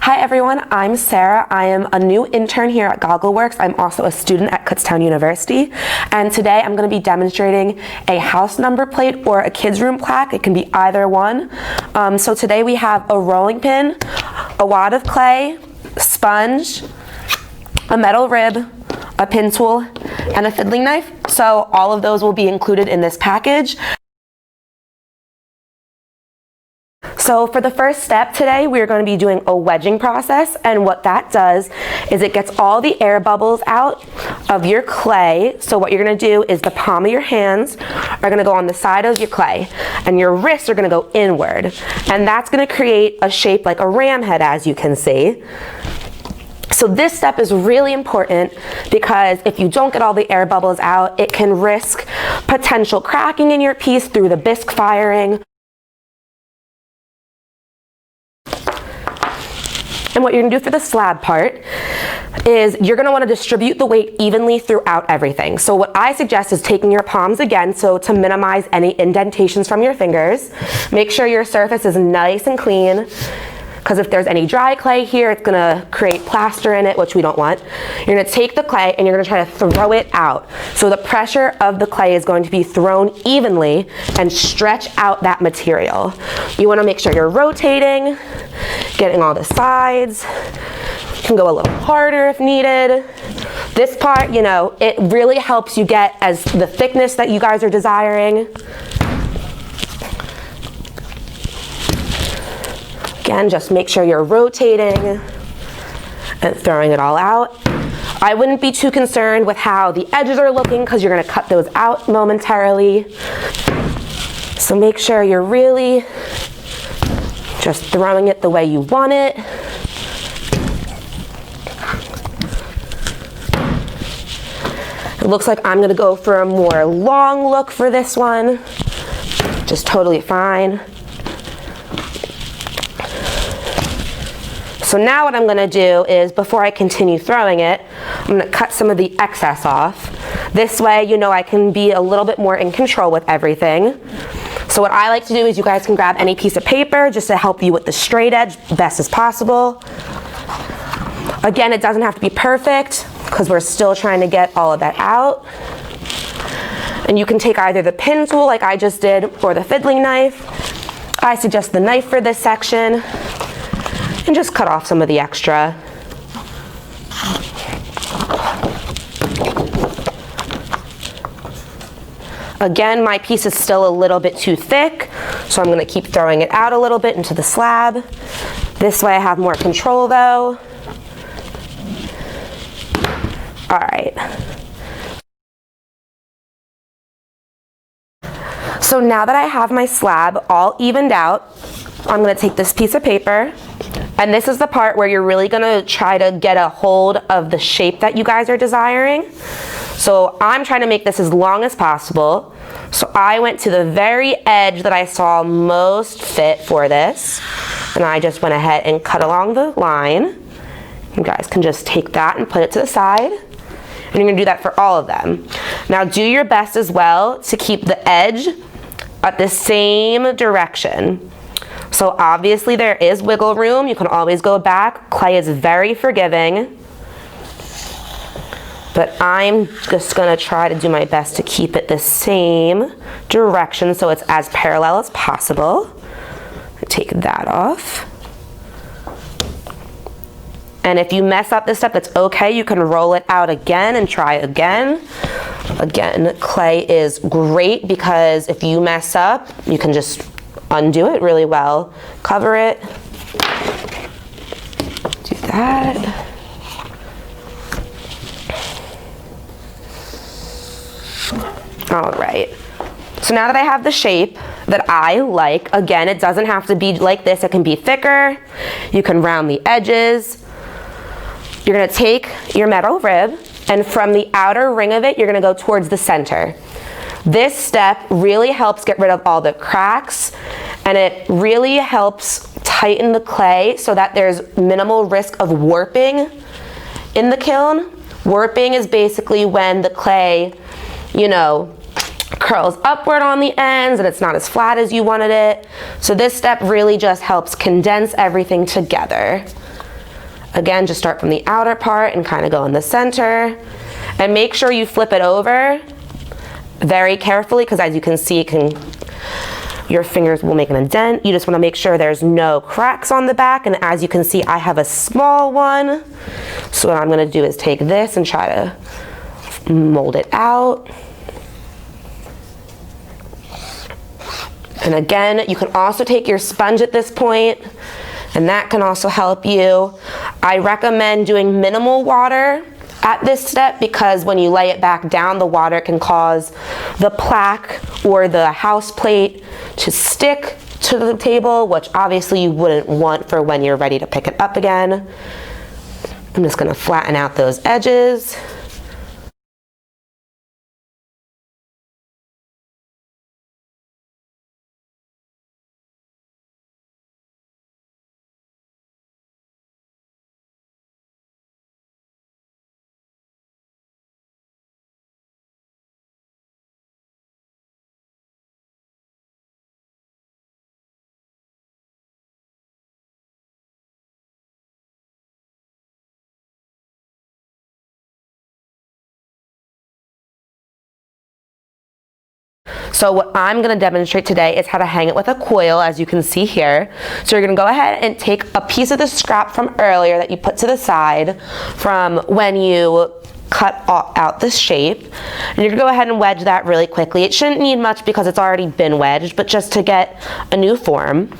Hi everyone, I'm Sarah. I am a new intern here at GoggleWorks. I'm also a student at Kutztown University. And today I'm going to be demonstrating a house number plate or a kids' room plaque. It can be either one. So today we have a rolling pin, a wad of clay, sponge, a metal rib, a pin tool, and a fiddling knife. So all of those will be included in this package. So for the first step today, we're going to be doing a wedging process, and what that does is it gets all the air bubbles out of your clay. So what you're going to do is the palm of your hands are going to go on the side of your clay, and your wrists are going to go inward, and that's going to create a shape like a ram head, as you can see. So this step is really important because if you don't get all the air bubbles out, it can risk potential cracking in your piece through the bisque firing. And what you're gonna do for the slab part is you're gonna wanna distribute the weight evenly throughout everything. So what I suggest is taking your palms again, so to minimize any indentations from your fingers. Make sure your surface is nice and clean, because if there's any dry clay here, it's gonna create plaster in it, which we don't want. You're gonna take the clay and you're gonna try to throw it out. So the pressure of the clay is going to be thrown evenly and stretch out that material. You wanna make sure you're rotating, getting all the sides. You can go a little harder if needed. This part, you know, it really helps you get as the thickness that you guys are desiring. Again, just make sure you're rotating and throwing it all out. I wouldn't be too concerned with how the edges are looking because you're going to cut those out momentarily. So make sure you're really just throwing it the way you want it. It looks like I'm going to go for a more long look for this one, which is totally fine. So now what I'm going to do is, before I continue throwing it, I'm going to cut some of the excess off. This way, you know, I can be a little bit more in control with everything. So what I like to do is you guys can grab any piece of paper just to help you with the straight edge best as possible. Again, it doesn't have to be perfect because we're still trying to get all of that out. And you can take either the pin tool like I just did or the fiddling knife. I suggest the knife for this section. And just cut off some of the extra. Again, my piece is still a little bit too thick, so I'm going to keep throwing it out a little bit into the slab. This way I have more control though. All right. So now that I have my slab all evened out, I'm going to take this piece of paper. And this is the part where you're really gonna try to get a hold of the shape that you guys are desiring. So I'm trying to make this as long as possible. So I went to the very edge that I saw most fit for this. And I just went ahead and cut along the line. You guys can just take that and put it to the side. And you're gonna do that for all of them. Now do your best as well to keep the edge at the same direction. So obviously there is wiggle room. You can always go back. Clay is very forgiving. But I'm just going to try to do my best to keep it the same direction so it's as parallel as possible. Take that off. And if you mess up this step, that's okay. You can roll it out again and try again. Again, clay is great because if you mess up, you can just undo it really well. Cover it. Do that. All right. So now that I have the shape that I like, again, it doesn't have to be like this. It can be thicker. You can round the edges. You're going to take your metal rib, and from the outer ring of it, you're going to go towards the center. This step really helps get rid of all the cracks, and it really helps tighten the clay so that there's minimal risk of warping in the kiln. Warping is basically when the clay, you know, curls upward on the ends and it's not as flat as you wanted it. So this step really just helps condense everything together. Again, just start from the outer part and kind of go in the center. And make sure you flip it over very carefully, because as you can see, your fingers will make an indent. You just want to make sure there's no cracks on the back. And as you can see, I have a small one. So what I'm going to do is take this and try to mold it out. And again, you can also take your sponge at this point, and that can also help you. I recommend doing minimal water at this step, because when you lay it back down, the water can cause the plaque or the house plate to stick to the table, which obviously you wouldn't want for when you're ready to pick it up again. I'm just going to flatten out those edges. So what I'm going to demonstrate today is how to hang it with a coil, as you can see here. So you're going to go ahead and take a piece of the scrap from earlier that you put to the side from when you cut out this shape, and you're going to go ahead and wedge that really quickly. It shouldn't need much because it's already been wedged, but just to get a new form.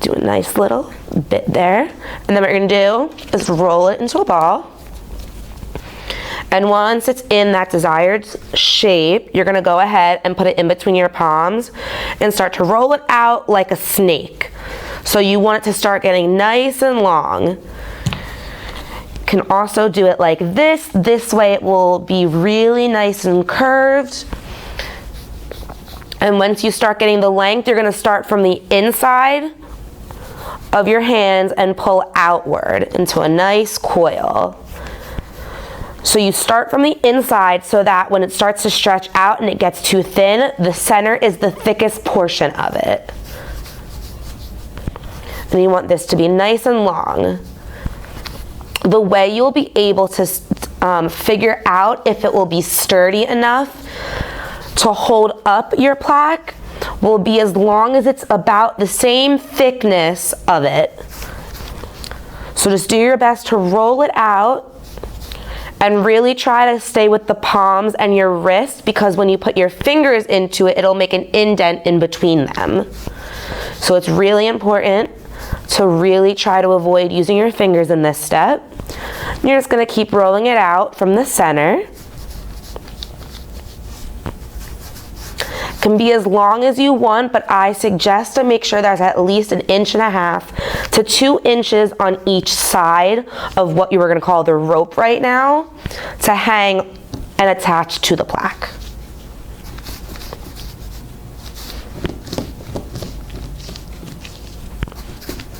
Do a nice little bit there, and then what you're going to do is roll it into a ball. And once it's in that desired shape, you're gonna go ahead and put it in between your palms and start to roll it out like a snake. So you want it to start getting nice and long. You can also do it like this. This way it will be really nice and curved. And once you start getting the length, you're gonna start from the inside of your hands and pull outward into a nice coil. So you start from the inside so that when it starts to stretch out and it gets too thin, the center is the thickest portion of it. And you want this to be nice and long. The way you'll be able to figure out if it will be sturdy enough to hold up your plaque will be as long as it's about the same thickness of it. So just do your best to roll it out. And really try to stay with the palms and your wrist, because when you put your fingers into it, it'll make an indent in between them. So it's really important to really try to avoid using your fingers in this step. And you're just going to keep rolling it out from the center. Can be as long as you want, but I suggest to make sure there's at least 1.5 to 2 inches on each side of what you were going to call the rope right now to hang and attach to the plaque.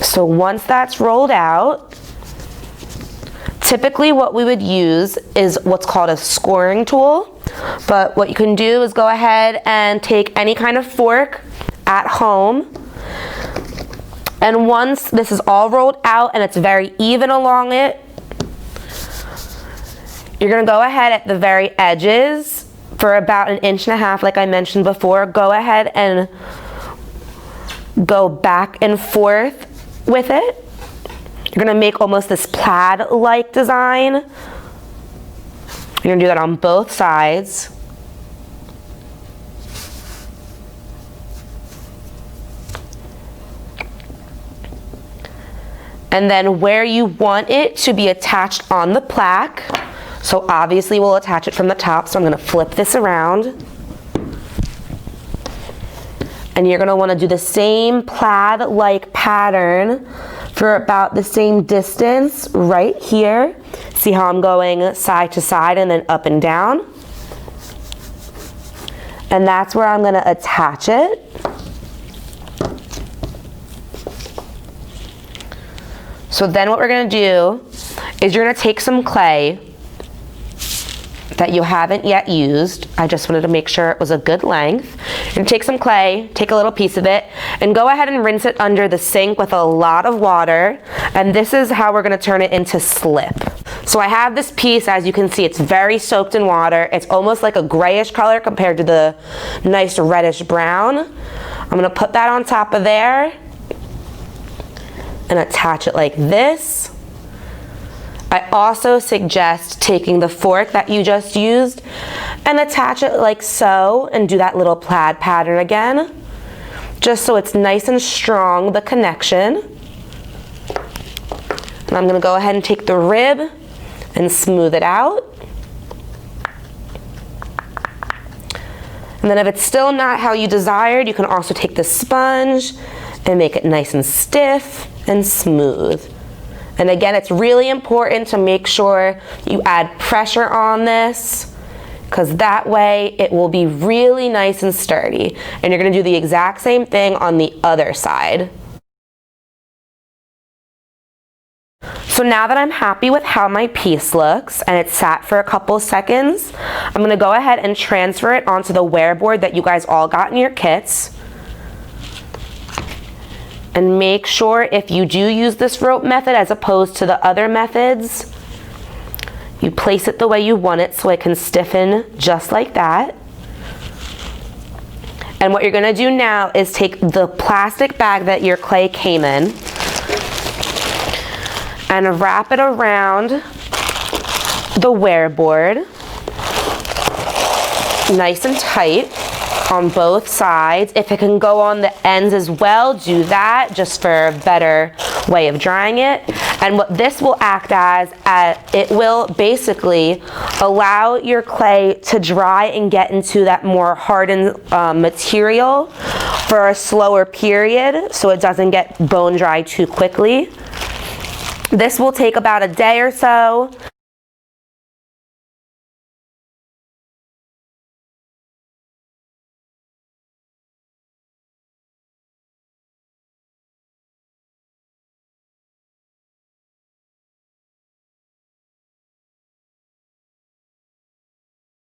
So once that's rolled out, typically what we would use is what's called a scoring tool. But what you can do is go ahead and take any kind of fork at home. And once this is all rolled out and it's very even along it, you're going to go ahead at the very edges for about 1.5 inches, like I mentioned before. Go ahead and go back and forth with it. You're going to make almost this plaid-like design. You're going to do that on both sides. And then where you want it to be attached on the plaque, so obviously we'll attach it from the top, so I'm going to flip this around. And you're going to want to do the same plaid-like pattern for about the same distance right here. See how I'm going side to side and then up and down? And that's where I'm going to attach it. So then what we're going to do is you're going to take some clay that you haven't yet used. I just wanted to make sure it was a good length. You're gonna take some clay, take a little piece of it, and go ahead and rinse it under the sink with a lot of water. And this is how we're gonna turn it into slip. So I have this piece, as you can see, it's very soaked in water. It's almost like a grayish color compared to the nice reddish brown. I'm gonna put that on top of there and attach it like this. I also suggest taking the fork that you just used and attach it like so and do that little plaid pattern again, just so it's nice and strong, the connection. And I'm gonna go ahead and take the rib and smooth it out. And then if it's still not how you desired, you can also take the sponge and make it nice and stiff and smooth. And again, it's really important to make sure you add pressure on this, because that way it will be really nice and sturdy. And you're gonna do the exact same thing on the other side. So now that I'm happy with how my piece looks and it's sat for a couple seconds, I'm gonna go ahead and transfer it onto the wear board that you guys all got in your kits. And make sure, if you do use this rope method as opposed to the other methods, you place it the way you want it so it can stiffen just like that. And what you're gonna do now is take the plastic bag that your clay came in and wrap it around the wear board nice and tight on both sides. If it can go on the ends as well, do that, just for a better way of drying it. And what this will act as, it will basically allow your clay to dry and get into that more hardened material for a slower period, so it doesn't get bone dry too quickly. This will take about a day or so.